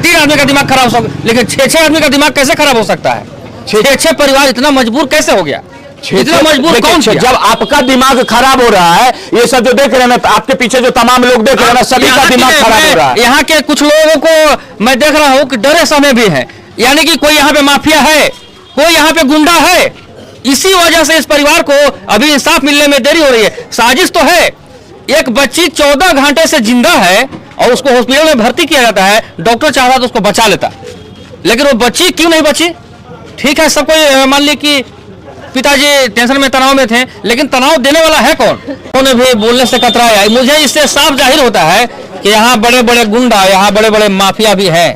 3 आदमी का दिमाग खराब हो सकता है, लेकिन 6 आदमी का दिमाग कैसे खराब हो सकता है? 6 परिवार इतना मजबूर कैसे हो गया? इतना मजबूर कौन किया? जब आपका दिमाग खराब हो रहा है, ये सब जो देख रहे हैं ना, आपके पीछे जो तमाम लोग देख रहे हैं ना, सभी का दिमाग खराब हो रहा है। यहाँ के कुछ लोगों को मैं देख रहा हूँ कि डरे समय भी है, यानी कि कोई यहाँ पे माफिया है, कोई यहाँ पे गुंडा है। इसी वजह से इस परिवार को अभी इंसाफ मिलने में देरी हो रही है। साजिश तो है, एक बच्ची 14 घंटे से जिंदा है और उसको हॉस्पिटल में भर्ती किया जाता है, डॉक्टर चाहता तो उसको बचा लेता, लेकिन वो बच्ची क्यों नहीं बची? ठीक है, सब कोई मान ली कि पिताजी टेंशन में, तनाव में थे, लेकिन तनाव देने वाला है कौन? उन्होंने भी बोलने से कतराया। मुझे इससे साफ जाहिर होता है कि यहाँ बड़े बड़े गुंडा, यहाँ बड़े बड़े माफिया भी हैं।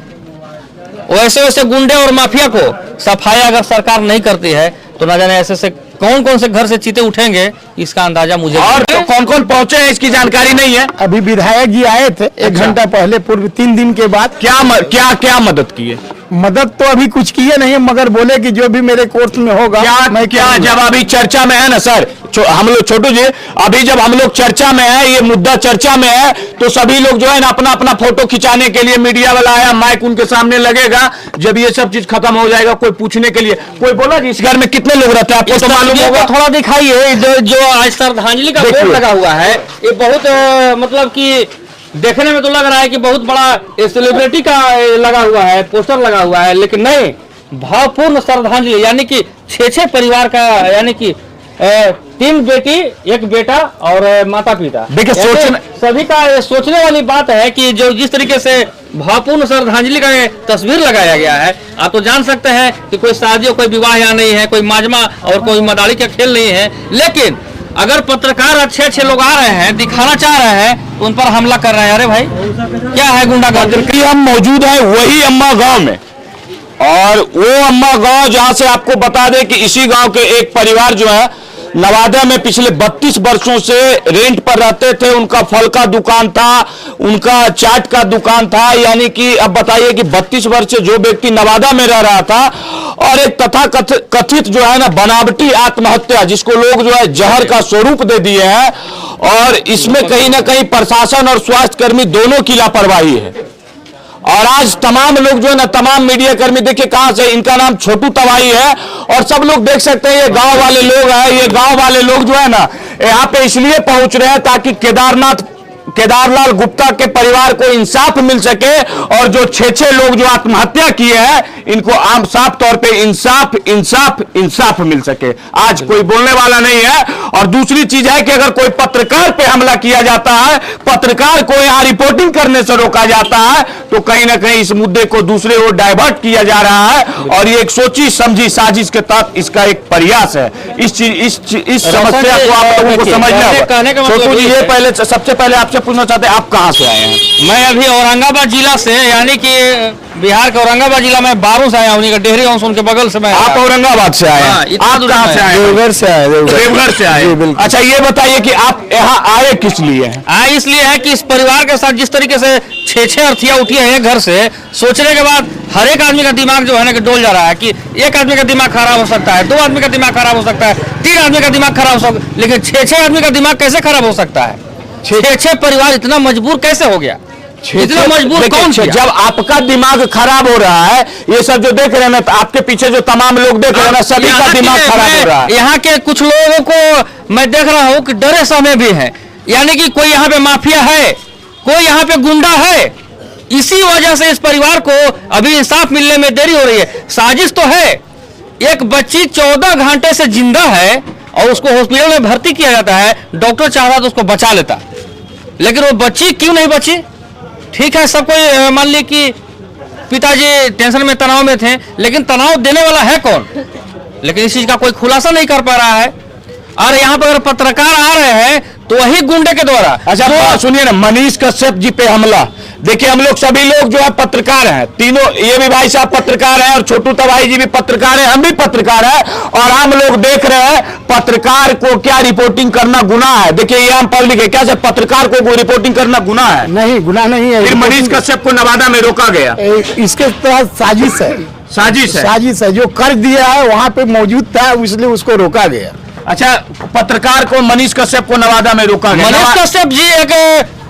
वैसे वैसे गुंडे और माफिया को सफाई अगर सरकार नहीं करती है तो ना जाने ऐसे से कौन कौन से घर से चीते उठेंगे, इसका अंदाजा मुझे। और तो कौन कौन पहुंचे हैं इसकी जानकारी नहीं है। अभी विधायक जी आए थे 1 घंटा पहले, पूर्व 3 दिन के बाद। क्या मदद की है? मदद तो अभी कुछ किए नहीं, मगर बोले कि जो भी मेरे कोर्ट में होगा मैं क्या जब अभी चर्चा में है ना सर, हम लोग छोटू जी, अभी जब हम लोग चर्चा में है, ये मुद्दा चर्चा में है, तो सभी लोग जो है ना अपना अपना फोटो खिंचाने के लिए मीडिया वाला आया, माइक उनके सामने लगेगा। जब ये सब चीज खत्म हो जाएगा, कोई पूछने के लिए कोई बोला जी इस घर में कितने लोग रहते हैं, आपको तो मालूम होगा। थोड़ा दिखाइए, जो आज श्रद्धांजलि का बोर्ड लगा हुआ है, ये बहुत मतलब कि देखने में तो लग रहा है कि बहुत बड़ा सेलिब्रिटी का लगा हुआ है, पोस्टर लगा हुआ है, लेकिन नहीं, भावपूर्ण श्रद्धांजलि, यानी कि 6 परिवार का, यानी कि 3 बेटी 1 बेटा और माता पिता। देखिए सभी का सोचने वाली बात है कि जो जिस तरीके से भावपूर्ण श्रद्धांजलि का तस्वीर लगाया गया है, आप तो जान सकते हैं कि कोई शादी कोई विवाह यहाँ नहीं है, कोई माजमा और कोई मदारी का खेल नहीं है, लेकिन अगर पत्रकार अच्छे लोग आ रहे हैं, दिखाना चाह रहे हैं, तो उन पर हमला कर रहे हैं। अरे भाई क्या है गुंडागर्दी? हम मौजूद हैं वही अम्मा गांव में, और वो अम्मा गांव जहां से आपको बता दें कि इसी गांव के एक परिवार जो है नवादा में पिछले 32 वर्षों से रेंट पर रहते थे। उनका फल का दुकान था, उनका चाट का दुकान था, यानी कि अब बताइए कि 32 वर्ष से जो व्यक्ति नवादा में रह रहा था, और एक तथा कथित जो है ना बनावटी आत्महत्या, जिसको लोग जो है जहर का स्वरूप दे दिए हैं, और इसमें कहीं ना कहीं प्रशासन और स्वास्थ्य कर्मी दोनों की लापरवाही है। और आज तमाम लोग जो है ना, तमाम मीडिया कर्मी, देखिए कहां से, इनका नाम छोटू तवाई है, और सब लोग देख सकते हैं ये गांव वाले लोग हैं। ये गांव वाले लोग जो है ना यहाँ पे इसलिए पहुंच रहे हैं ताकि केदारलाल गुप्ता के परिवार को इंसाफ मिल सके, और जो 6 लोग जो आत्महत्या किए हैं, इनको आम साफ तौर पे इंसाफ मिल सके। आज कोई बोलने वाला नहीं है। और दूसरी चीज है कि अगर कोई पत्रकार पे हमला किया जाता है, पत्रकार को यहाँ रिपोर्टिंग करने से रोका जाता है, तो कहीं ना कहीं इस मुद्दे को दूसरे ओर डाइवर्ट किया जा रहा है, और ये एक सोची समझी साजिश के तहत इसका एक प्रयास है। इस समस्या को आप लोगों को समझना होगा। छोटू जी, ये पहले सबसे पहले आपसे पूछना चाहते हैं, आप कहां से आए हैं? मैं अभी औरंगाबाद जिला से, यानी कि बिहार के औरंगाबाद जिला में बारू से आया हूँ, डेहरी हूँ, उनके बगल से मैं। आप औरंगाबाद से आए हैं? आप कहां से आए? देवघर से आए। देवघर से आए। अच्छा, ये बताइए कि आप यहाँ आए किस लिए? आए इसलिए है कि इस परिवार के साथ जिस तरीके से 6 अर्थियां उठी है घर से, सोचने के बाद हर एक आदमी का दिमाग जो है ना कि डोल जा रहा है कि 1 आदमी का दिमाग खराब हो सकता है, 2 आदमी का दिमाग खराब हो सकता है, 3 आदमी का दिमाग खराब हो सकता है, लेकिन 6 आदमी का दिमाग कैसे खराब हो सकता है? 6 परिवार इतना मजबूर कैसे हो गया? इतना मजबूर कौन किया? जब आपका दिमाग खराब हो रहा है, ये सब जो देख रहे हैं ना, आपके पीछे जो तमाम लोग देख रहे हैं ना, सभी का दिमाग खराब हो रहा है। यहाँ के कुछ लोगों को मैं देख रहा हूँ कि डरे समय भी है, यानी कि कोई यहाँ पे माफिया है, कोई यहाँ पे गुंडा है। इसी वजह से इस परिवार को अभी इंसाफ मिलने में देरी हो रही है। साजिश तो है, एक बच्ची 14 घंटे से जिंदा है और उसको हॉस्पिटल में भर्ती किया जाता है, डॉक्टर चाहता तो उसको बचा लेता, लेकिन वो बच्ची क्यों नहीं बची? ठीक है, सब कोई मान ली कि पिताजी टेंशन में, तनाव में थे, लेकिन तनाव देने वाला है कौन? लेकिन इस चीज का कोई खुलासा नहीं कर पा रहा है। और यहाँ पर अगर पत्रकार आ रहे हैं तो वही गुंडे के द्वारा। अच्छा तो सुनिए ना, मनीष कश्यप जी पे हमला, देखिए हम लोग सभी लोग जो है पत्रकार हैं, तीनों, ये भी भाई साहब पत्रकार हैं, और छोटू तवाई जी भी पत्रकार हैं, हम भी पत्रकार हैं, और हम लोग देख रहे हैं पत्रकार को क्या रिपोर्टिंग करना गुनाह है। देखिए ये हम पब्लिक है, क्या सर पत्रकार को रिपोर्टिंग करना गुनाह है? नहीं, गुनाह नहीं है। फिर मनीष कश्यप को नवादा में रोका गया, इसके तहत साजिश है। साजिश है, जो कर दिया है वहां पे मौजूद था, इसलिए उसको रोका गया। अच्छा, पत्रकार को, मनीष कश्यप को नवादा में रोका गया। मनीष कश्यप जी एक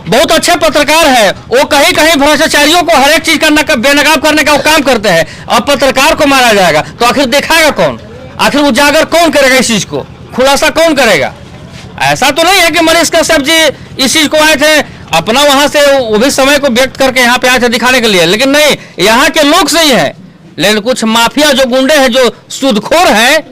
बहुत अच्छे पत्रकार है, वो कहीं कहीं भ्रष्टाचारियों को हर एक चीज का बेनकाब करने का वो काम करते हैं। अब पत्रकार को मारा जाएगा तो आखिर देखाएगा कौन? आखिर उजागर कौन करेगा? इस चीज को खुलासा कौन करेगा? ऐसा तो नहीं है कि मनीष कश्यप जी इस चीज को आए थे अपना वहां से वो भी समय को व्यक्त करके यहाँ पे आए थे दिखाने के लिए, लेकिन नहीं, यहाँ के लोग सही है, लेकिन कुछ माफिया जो गुंडे हैं, जो सूदखोर हैं,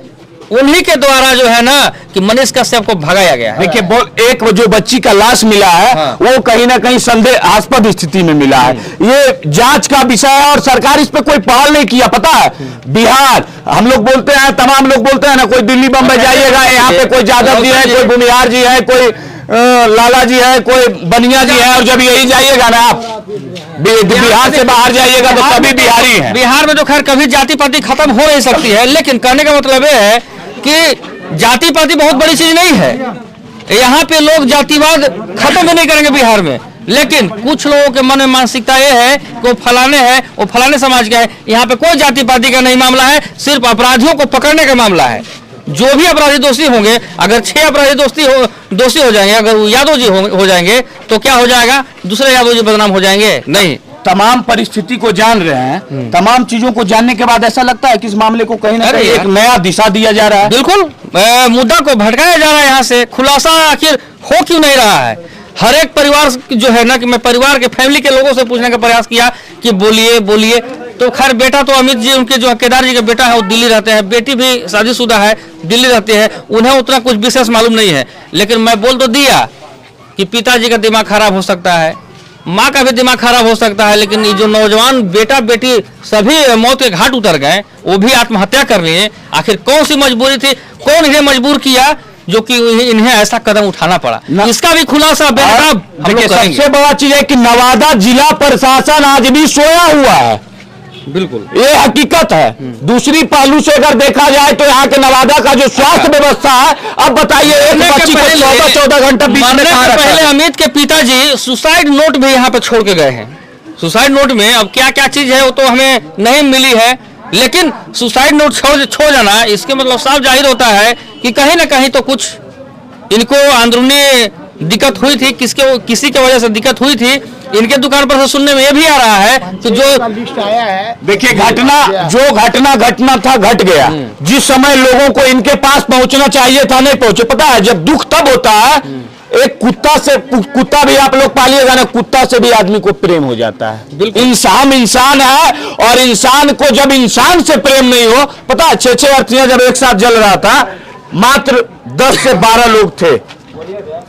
उन्हीं के द्वारा जो है ना कि मनीष कश्यप को भगाया गया है। देखिए, एक जो बच्ची का लाश मिला है, हाँ। वो कहीं ना कहीं संदेहास्पद स्थिति में मिला है। ये जांच का विषय है और सरकार इस पे कोई पहल नहीं किया। पता है, बिहार हम लोग बोलते हैं, तमाम लोग बोलते हैं ना, कोई दिल्ली बम्बई जाइएगा, यहाँ पे कोई यादव जी है, कोई भूमिहार जी है, कोई लाला जी है, कोई बनिया जी है, और जब यही जाइएगा ना आप बिहार से बाहर जाइएगा तो सभी बिहारी हैं। बिहार में तो खैर कभी जाति पाति खत्म हो नहीं सकती है, लेकिन कहने का मतलब ये है कि जाति पाति बहुत बड़ी चीज नहीं है। यहाँ पे लोग जातिवाद खत्म भी नहीं करेंगे बिहार में, लेकिन कुछ लोगों के मन में मानसिकता ये है कि वो फलाने हैं, वो फलाने समाज का है। यहाँ पे कोई जाति पाति का नहीं मामला है, सिर्फ अपराधियों को पकड़ने का मामला है। जो भी अपराधी दोषी होंगे, अगर 6 अपराधी दोषी हो जाएंगे, अगर यादव जी हो जाएंगे तो क्या हो जाएगा? दूसरे यादव जी बदनाम हो जाएंगे? नहीं। तमाम परिस्थिति को जान रहे हैं, तमाम चीजों को जानने के बाद ऐसा लगता है कि इस मामले को कहीं ना कहीं एक नया दिशा दिया जा रहा है। बिल्कुल, मुद्दा को भटकाया जा रहा है। यहाँ से खुलासा आखिर हो क्यों नहीं रहा है? हर एक परिवार जो है ना कि मैं परिवार के फैमिली के लोगों से पूछने का प्रयास किया कि बोलिए, तो खैर बेटा तो अमित जी, उनके जो केदार जी का बेटा है वो दिल्ली रहते हैं, बेटी भी शादीशुदा है, दिल्ली रहती है, उन्हें उतना कुछ विशेष मालूम नहीं है। लेकिन मैं बोल तो दिया कि पिताजी का दिमाग खराब हो सकता है, माँ का भी दिमाग खराब हो सकता है, लेकिन ये जो नौजवान बेटा बेटी सभी मौत के घाट उतर गए, वो भी आत्महत्या कर लिए। आखिर कौन सी मजबूरी थी? कौन इन्हें मजबूर किया जो कि इन्हें ऐसा कदम उठाना पड़ा? इसका भी खुलासा बेनकाब हम लोग करेंगे। सबसे बड़ा चीज है कि नवादा जिला प्रशासन आज भी सोया हुआ है। बिल्कुल, ये हकीकत है। दूसरी पहलू से अगर देखा जाए तो यहाँ के नवादा का जो स्वास्थ्य व्यवस्था है, अब बताइए, एक बच्ची को 14 घंटा बीच में कहाँ रखा? पहले अमित के पिताजी सुसाइड नोट भी यहाँ पे छोड़ के गए हैं। सुसाइड नोट में अब क्या क्या चीज है वो तो हमें नहीं मिली है, लेकिन सुसाइड नोट छोड़ जाना, इसके मतलब साफ जाहिर होता है कि कहीं ना कहीं तो कुछ इनको अंदरूनी दिक्कत हुई थी, किसी के वजह से दिक्कत हुई थी। इनके दुकान पर से सुनने में ये भी आ रहा है कि जो लिस्ट आया है, देखिए, घटना था, घट गया। जिस समय लोगों को इनके पास पहुंचना चाहिए था, नहीं पहुंचे। पता है, जब दुख तब होता है, एक कुत्ता भी आप लोग पालिएगा ना, कुत्ता से भी आदमी को प्रेम हो जाता है। इंसान है, और इंसान को जब इंसान से प्रेम नहीं हो, पता है, 6 अर्थियां जब एक साथ जल रहा था, मात्र 10 से 12 लोग थे।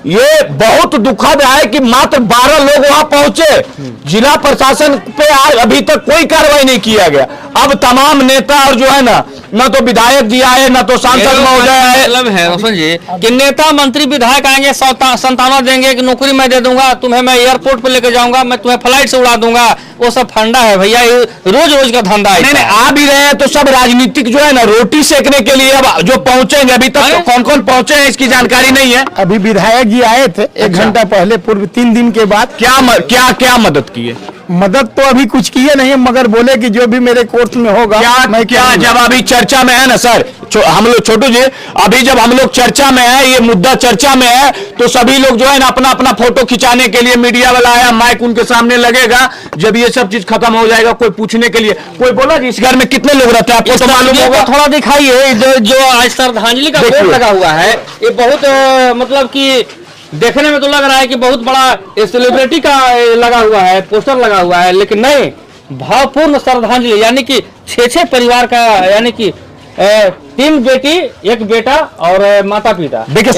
ये बहुत दुखद है कि मात्र 12 लोग वहां पहुंचे। जिला प्रशासन पे आज अभी तक कोई कार्रवाई नहीं किया गया। अब तमाम नेता और जो है ना तो विधायक जी आए, ना तो सांसद महोदय आए। मतलब है रोशन जी कि नेता मंत्री विधायक आएंगे, संतावना देंगे कि नौकरी मैं दे दूंगा, तुम्हें मैं एयरपोर्ट पे लेकर जाऊंगा, मैं तुम्हें फ्लाइट से उड़ा दूंगा। वो सब फंडा है भैया, रोज का धंधा है। नहीं, आ भी रहे हैं तो सब राजनीतिक जो है ना, रोटी सेकने के लिए अब जो पहुंचेंगे। अभी तक तो कौन पहुंचे हैं इसकी जानकारी नहीं है। अभी विधायक जी आए थे 1 घंटा पहले, पूर्व 3 दिन के बाद। क्या मदद की है? मदद तो अभी कुछ किए नहीं, मगर बोले कि जो भी मेरे कोर्स में होगा क्या जब अभी चर्चा में है ना सर, हम लोग छोटू जी, अभी जब हम लोग चर्चा में है, ये मुद्दा चर्चा में है, तो सभी लोग जो है ना अपना फोटो खिंचाने के लिए मीडिया वाला आया, माइक उनके सामने लगेगा। जब ये सब चीज खत्म हो जाएगा, कोई पूछने के लिए कोई बोला जी इस घर में कितने लोग रहते हैं, आपको तो मालूम होगा। थोड़ा दिखाइए जो आज श्रद्धांजलि का बोर्ड लगा हुआ है, ये बहुत मतलब कि देखने में तो लग रहा है कि बहुत बड़ा सेलिब्रिटी का लगा हुआ है, पोस्टर लगा हुआ है, लेकिन नहीं, भावपूर्ण श्रद्धांजलि, यानी कि 6 परिवार का, यानी कि 3 बेटी 1 बेटा और माता पिता। देखिए,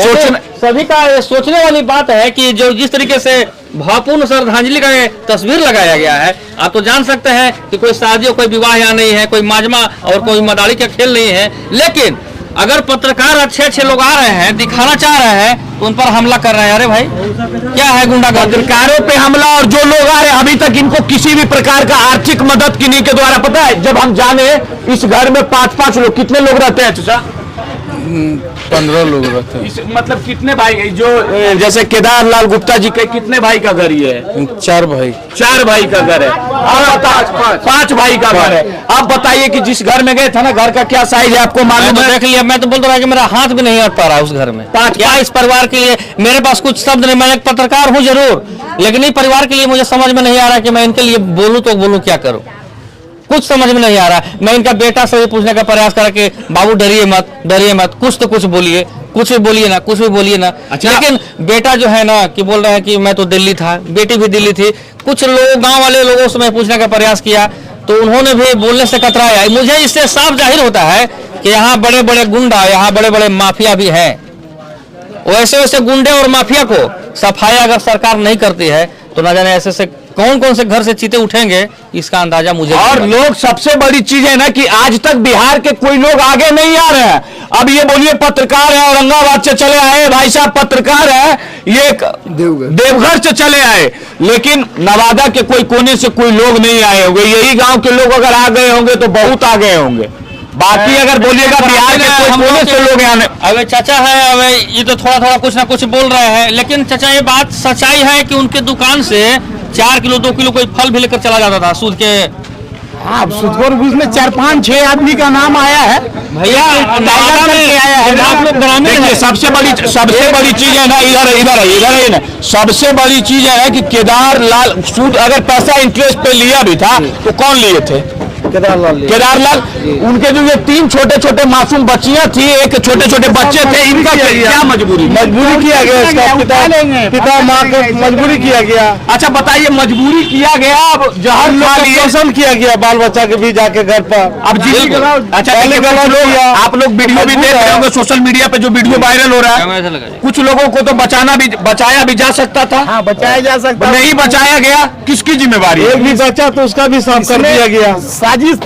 सभी का सोचने वाली बात है कि जो जिस तरीके से भावपूर्ण श्रद्धांजलि का तस्वीर लगाया गया है, आप तो जान सकते हैं कि कोई शादी, कोई विवाह यहाँ नहीं है, कोई माजमा और कोई मदारी का खेल नहीं है। लेकिन अगर पत्रकार अच्छे लोग आ रहे हैं, दिखाना चाह रहे हैं, तो उन पर हमला कर रहे हैं। अरे भाई, क्या है गुंडागर्दी? पत्रकारों पे हमला, और जो लोग आ रहे हैं, अभी तक इनको किसी भी प्रकार का आर्थिक मदद किन्हीं के द्वारा। पता है, जब हम जाने इस घर में 5-5 लोग, कितने लोग रहते हैं चाचा? 15 लोग रहते मतलब कितने भाई जो जैसे केदार लाल गुप्ता जी के कितने भाई का घर ये है? हैं 4 भाई। 4 भाई का घर है। और 5 भाई का घर है। आप बताइए कि जिस घर में गए थे ना, घर का क्या साइज है आपको मालूम है? देख लिया, मैं तो बोल रहा कि मेरा हाथ भी नहीं अट पा रहा उस घर में। क्या इस परिवार के लिए मेरे पास कुछ शब्द नहीं। मैं एक पत्रकार हूँ जरूर, लेकिन इस परिवार के लिए मुझे समझ में नहीं आ रहा कि मैं इनके लिए बोलूं तो बोलूं क्या करूं, कुछ समझ में नहीं आ रहा। मैं इनका बेटा से भी पूछने का प्रयास करा कि बाबू डरिए मत, कुछ तो कुछ बोलिए, कुछ भी बोलिए ना, कुछ भी बोलिए ना। अच्छा। लेकिन बेटा जो है ना कि बोल रहा है कि मैं तो दिल्ली था, बेटी भी दिल्ली थी। कुछ लोग, गांव वाले लोगों से मैं पूछने का प्रयास किया तो उन्होंने भी बोलने से कतराया। मुझे इससे साफ जाहिर होता है कि यहाँ बड़े बड़े गुंडा, यहाँ बड़े बड़े माफिया भी हैं। वैसे वैसे गुंडे और माफिया को सफाई अगर सरकार नहीं करती है तो ना जाने ऐसे से कौन कौन से घर से चीते उठेंगे, इसका अंदाजा मुझे। और लोग, सबसे बड़ी चीज है ना कि आज तक बिहार के कोई लोग आगे नहीं आ रहे हैं। अब ये बोलिए पत्रकार है, औरंगाबाद से चले आए, भाई साहब पत्रकार है, ये देवघर से चले आए, लेकिन नवादा के कोई कोने से कोई लोग नहीं आए होंगे। यही गांव के लोग अगर आ गए होंगे तो बहुत आ गए होंगे। बाकी अगर बोलिएगा बिहार के कोई कोने से लोग आने। अब चाचा है, अब ये तो थोड़ा थोड़ा कुछ ना कुछ बोल रहे हैं, लेकिन चाचा ये बात सच्चाई है कि उनके दुकान से 4 किलो 2 किलो कोई फल भी लेकर चला जाता था सूद के। हाँ, सुधपुर में 4-5-6 आदमी का नाम आया है भैया नवादा में आया है। आप लोग ग्रामीण देखिए, हैं। सबसे बड़ी चीज है ना, इधर है ना, सबसे बड़ी चीज है कि केदार लाल सूद अगर पैसा इंटरेस्ट पे लिया भी था तो कौन लिए थे? केदार लाल। उनके जो ये 3 छोटे छोटे मासूम बच्चियां थी, एक छोटे छोटे बच्चे थे, इनका क्या मजबूरी किया गया? इसका पिता माँ को मजबूरी किया गया। अच्छा बताइए, मजबूरी किया गया, अब जहर खा लिए, शोषण किया गया बाल बच्चा के भी जाके घर पर। अब जी अच्छा, आप लोग वीडियो भी देख रहे होंगे सोशल मीडिया पे, जो वीडियो वायरल हो रहा है। कुछ लोगों को तो बचाया भी जा सकता था। हाँ, बचाया जा सकता, नहीं बचाया गया। किसकी जिम्मेवारी? एक भी बचा तो उसका भी साफ कर दिया गया। साजिश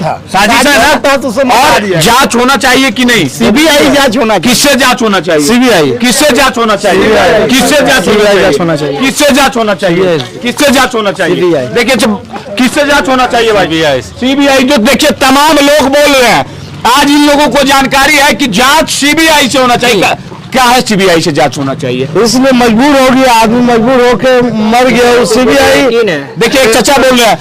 है ना, तो और जांच होना चाहिए कि नहीं? सीबीआई जांच होना। किससे जांच होना चाहिए? सीबीआई। किससे जांच होना चाहिए? किससे जांच होना चाहिए? किससे जांच होना चाहिए? किससे जांच होना चाहिए? देखिए, किससे जांच होना चाहिए भाई? सीबीआई। जो देखिए, तमाम लोग बोल रहे हैं, आज इन लोगों को जानकारी है कि जांच सीबीआई से होना चाहिए। क्या है सीबीआई से जांच होना चाहिए? इसमें मजबूर हो गया आदमी, मजबूर होकर मर गया। सीबीआई देखिए, एक चचा बोल रहे हैं,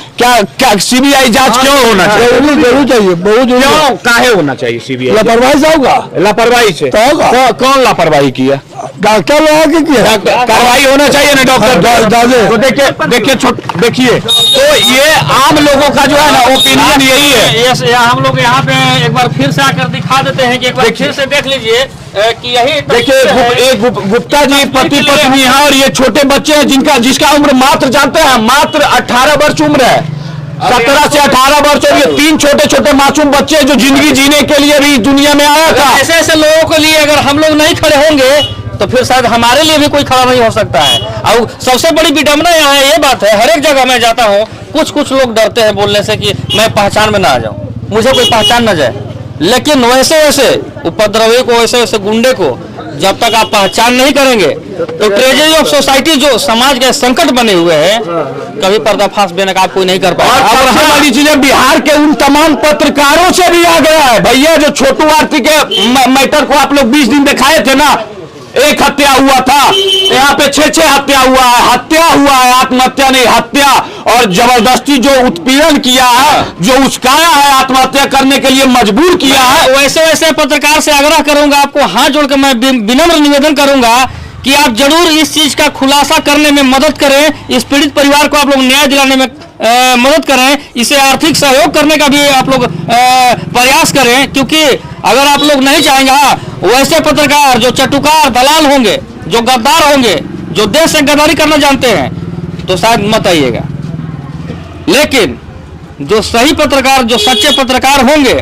क्या सीबीआई जांच क्यों होना चाहिए? जरूर चाहिए, बहुत क्यों, काहे होना चाहिए सीबीआई? लापरवाही से होगा। लापरवाही से तो होगा। कौन लापरवाही किया? डॉक्टर लोगों की किया। कार्रवाई होना चाहिए ना डॉक्टर। तो देखिए, तो ये आम लोगों का जो है ना ओपिनियन यही है। हम लोग यहाँ पे एक बार फिर से आकर दिखा देते हैं कि एक बार फिर से देख लीजिए कि यही देखिए, गुप्ता जी पति पत्नी है और ये छोटे बच्चे हैं जिसका उम्र मात्र, जानते हैं, मात्र 18 वर्ष उम्र है। 17 से 18 वर्ष। और ये 3 छोटे छोटे मासूम बच्चे जो जिंदगी जीने के लिए भी दुनिया में आया था। ऐसे ऐसे लोगों के लिए अगर हम लोग नहीं खड़े होंगे तो फिर शायद हमारे लिए भी कोई खड़ा नहीं हो सकता है। और सबसे बड़ी विडंबना यहाँ ये बात है, हर एक जगह मैं जाता हूँ, कुछ लोग डरते हैं बोलने से कि मैं पहचान में ना आ जाऊं, मुझे कोई पहचान न जाए। लेकिन वैसे उपद्रवी को, वैसे गुंडे को जब तक आप पहचान नहीं करेंगे तो ट्रेजेडी ऑफ सोसाइटी, जो समाज के संकट बने हुए हैं, कभी पर्दाफाश देने का आप कोई नहीं कर पाएगा। और सबसे बड़ी चीज है, बिहार के उन तमाम पत्रकारों से भी आ गया है भैया। जो छोटू आरती के मैटर को आप लोग 20 दिन दिखाए थे ना, 1 हत्या हुआ था, यहाँ पे 6 हत्या हुआ है, आत्महत्या नहीं हत्या। और जबरदस्ती जो उत्पीड़न किया है, जो उस्काया है, आत्महत्या करने के लिए मजबूर किया है। वैसे पत्रकार से आग्रह करूंगा, आपको हाथ जोड़ के मैं विनम्र निवेदन करूंगा कि आप जरूर इस चीज का खुलासा करने में मदद करें, इस पीड़ित परिवार को आप लोग न्याय दिलाने में मदद करें, इसे आर्थिक सहयोग करने का भी आप लोग प्रयास करें। क्योंकि अगर आप लोग नहीं चाहेंगे, वैसे पत्रकार जो चटुकार दलाल होंगे, जो गद्दार होंगे, जो देश से गद्दारी करना जानते हैं, तो शायद मत आइएगा। लेकिन जो सही पत्रकार, जो सच्चे पत्रकार होंगे,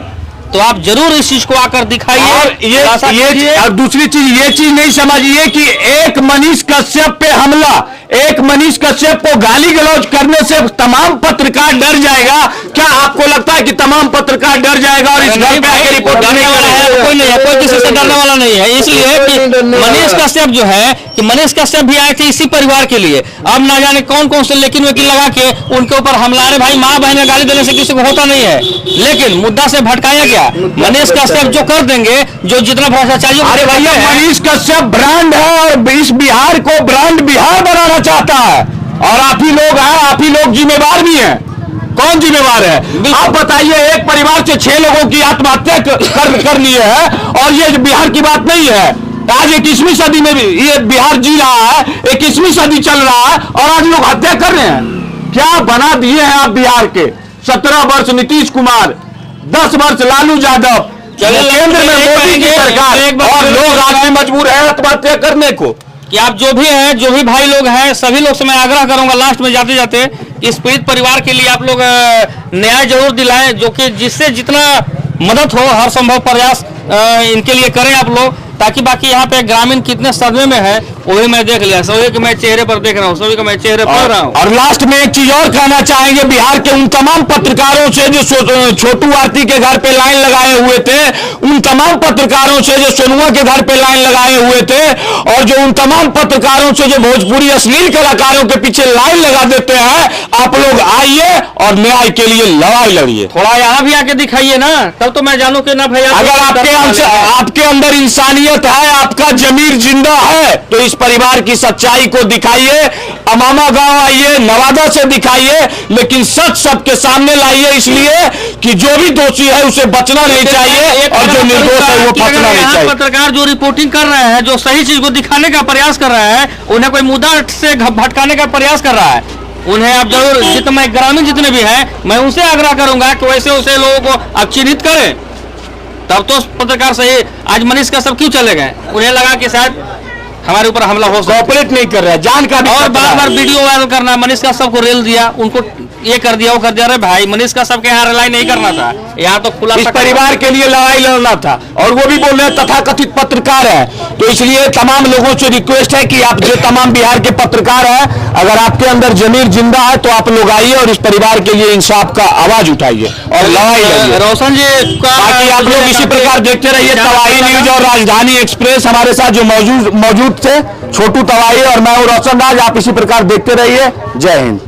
तो आप जरूर इस चीज को आकर दिखाइए। और ये और दूसरी चीज, ये चीज नहीं समझिए कि एक मनीष कश्यप पे हमला, एक मनीष कश्यप को गाली गलौज करने से तमाम पत्रकार डर जाएगा? क्या आपको लगता है कि तमाम पत्रकार डर जाएगा और इस घर पे आके रिपोर्ट डरने वाला है? कोई नहीं है, कोई किसी से डरने वाला नहीं है। इसलिए कि मनीष कश्यप जो है कि मनीष कश्यप भी आए थे इसी परिवार के लिए। अब ना जाने कौन कौन से लेकिन वकील लगा के उनके ऊपर हमला। अरे भाई, माँ बहन में गाली देने से किसी को होता नहीं है, लेकिन मुद्दा से भटकाया क्या? मनीष कश्यप जो कर देंगे, जो जितना भ्रष्टाचारी। अरे भैया, मनीष कश्यप ब्रांड है और इस बिहार को ब्रांड बिहार बनाना चाहता है, और आप ही लोग हैं, आप ही लोग जिम्मेवार भी हैं। कौन जिम्मेवार है? आप बताइए, एक परिवार से 6 लोगों की आत्महत्या कर लिए है, और ये बिहार की बात नहीं है। आज 21वीं सदी में भी ये बिहार जी रहा है, 21वीं सदी चल रहा है, और आज लोग हत्या कर रहे हैं। क्या बना दिए हैं आप बिहार के? 17 वर्ष नीतीश कुमार, 10 वर्ष लालू यादव, केंद्र में मोदी की सरकार, और लोग आज भी मजबूर है आत्महत्या करने को। कि आप जो भी हैं, जो भी भाई लोग हैं, सभी लोग से मैं आग्रह करूंगा लास्ट में जाते जाते, इस पीड़ित परिवार के लिए आप लोग न्याय जरूर दिलाएं, जो कि जिससे जितना मदद हो हर संभव प्रयास इनके लिए करें आप लोग, ताकि बाकी यहाँ पे ग्रामीण कितने सदमे में है वही मैं देख लिया। सभी के मैं चेहरे पर देख रहा हूँ, सभी को मैं चेहरे पर रहा हूँ। और लास्ट में एक चीज और कहना चाहेंगे बिहार के उन तमाम पत्रकारों से जो छोटू आरती के घर पे लाइन लगाए हुए थे, उन तमाम पत्रकारों से जो सोनुआ के घर पे लाइन लगाए हुए थे, और जो उन तमाम पत्रकारों से जो भोजपुरी अश्लील कलाकारों के पीछे लाइन लगा देते हैं, आप लोग आइए और न्याय के लिए लड़ाई लड़िए। थोड़ा यहाँ भी आके दिखाइए ना, तब तो मैं जानू कि ना भैया। अगर आपके अंदर इंसानियत है, आपका जमीर जिंदा है, तो इस परिवार की सच्चाई को दिखाइए। अमामा गांव आइए, नवादा से दिखाइए, लेकिन सच सबके सामने लाइए, इसलिए कि जो भी दोषी है उसे बचना नहीं चाहिए, और जो निर्दोष है वो फंसना नहीं चाहिए। पत्रकार जो रिपोर्टिंग कर रहे हैं, जो सही चीज को दिखाने का प्रयास कर रहे हैं, उन्हें कोई मुद्दा से भटकाने का प्रयास कर रहा है, उन्हें आप जरूर, जितने ग्रामीण जितने भी हैं, मैं उनसे आग्रह करूंगा कि वैसे वैसे लोगों को आप चिन्हित करें, तब तो पत्रकार सही। आज मनीष का सब क्यों चले गए? उन्हें लगा कि शायद हमारे ऊपर हमला हो, कोऑपरेट नहीं कर रहा है, जान का भी और बार बार वीडियो वायरल करना, मनीष का सबको रेल दिया, उनको ये कर दिया वो कर दिया। अरे भाई, मनीष का सबके यहाँ रिलाई नहीं करना था, यहाँ तो खुला इस परिवार के लिए लड़ाई लड़ना था, और वो भी बोल रहे हैं तथाकथित पत्रकार है। तो इसलिए तमाम लोगों से रिक्वेस्ट है कि आप जो तमाम बिहार के पत्रकार हैं, अगर आपके अंदर जमीर जिंदा है तो आप लोग आइए और इस परिवार के लिए इंसाफ का आवाज उठाइए और लड़ाई लड़िए। रोशन जी, बाकी आप लोग इसी प्रकार देखते रहिए तवाही न्यूज और राजधानी एक्सप्रेस। हमारे साथ जो मौजूद थे छोटू तवाही और मैं हूं रोशन राज। आप इसी प्रकार देखते रहिए। जय हिंद।